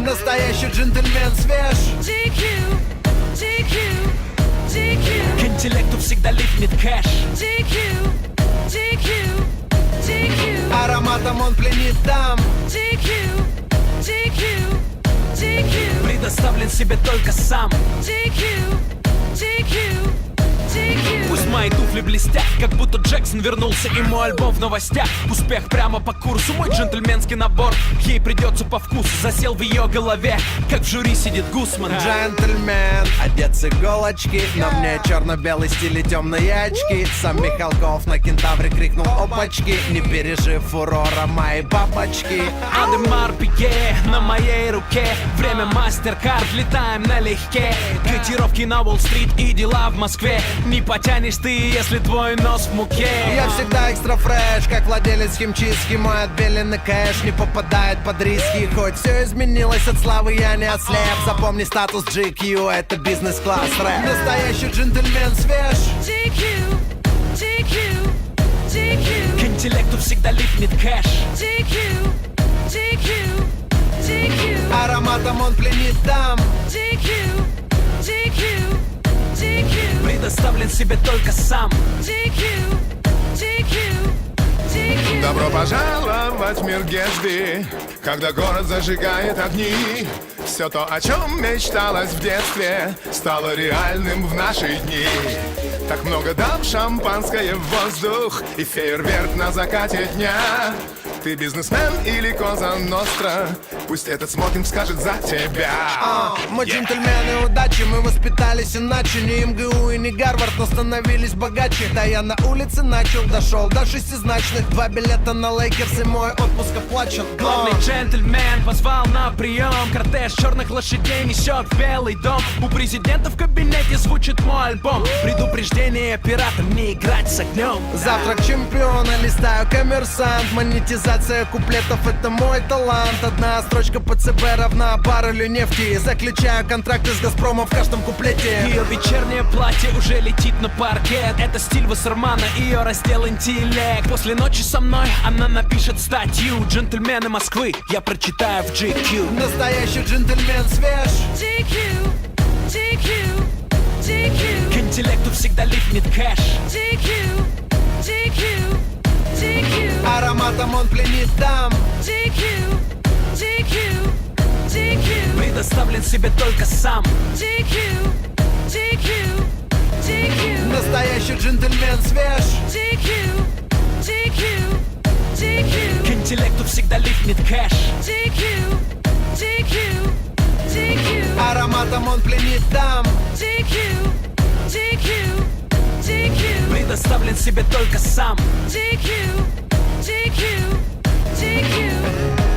Настоящий джентльмен свеж. GQ, GQ, GQ. К интеллекту всегда липнет кэш. GQ, GQ, GQ. Ароматом он пленит дам. GQ, GQ, GQ. Предоставлен себе только сам. GQ, GQ, GQ. Пусть мои туфли блестят, как будто Джексон вернулся, и мой альбом в новостях. Успех прямо по курсу, мой джентльменский набор ей придется по вкусу. Засел в ее голове, как в жюри сидит Гусман. Джентльмен, одет с иголочки. На мне черно-белый стиль и темные очки. Сам Михалков на кентавре крикнул опачки. Не пережив фурора моей бабочки. Адемар Пике на моей руке. Время мастер-карт, летаем налегке. Котировки на Уолл-стрит и дела в Москве. Не потянешь ты, если твой нос в муке. Я всегда экстра фреш, как владелец химчистки. Мой отбеленный кэш не попадает под риски. Хоть все изменилось от славы, я не ослеп. Запомни статус GQ, это бизнес-класс рэп. Настоящий джентльмен свеж. GQ, GQ, GQ. К интеллекту всегда липнет кэш. GQ, GQ, GQ. Ароматом он пленит дам. GQ, GQ, GQ. Предоставлен себе только сам. GQ, GQ, GQ. Добро пожаловать в мир Гэсби, когда город зажигает огни. Все то, о чем мечталось в детстве, стало реальным в наши дни. Так много дам, шампанское в воздух и фейерверк на закате дня. Ты бизнесмен или Коза Ностра, пусть этот смокинг скажет за тебя. Мы джентльмены удачи, мы воспитались иначе. Не МГУ и не Гарвард, но становились богаче. Да я на улице начал, дошел до шестизначных. 2 билета на Лейкерс и мой отпуск оплачен. Главный джентльмен позвал на прием. Кортеж черных лошадей несет в Белый дом. У президента в кабинете звучит мой альбом. Предупреждение оператор, не играть с огнем. Завтрак чемпиона, листаю коммерсант. Монетизация куплетов — это мой талант. Одна строчка по ЦБ равна баррелю нефти. Заключаю контракты с Газпромом в каждом куплете. Ее вечернее платье уже летит на паркет. Это стиль Вассермана, ее раздел интеллект. После ночи со мной она напишет статью. Джентльмены Москвы я прочитаю в GQ. Настоящий джентльмен свеж. GQ, GQ, GQ. К интеллекту всегда липнет кэш. GQ, GQ, GQ. Ароматом он пленит дам. GQ, GQ, GQ. Предоставлен себе только сам. GQ, GQ, GQ. Настоящий джентльмен свеж. GQ, GQ, GQ. К интеллекту всегда липнет кэш. GQ, GQ, GQ. Ароматом он пленит дам. GQ, GQ, GQ. Предоставлен себе только сам. GQ, GQ, GQ.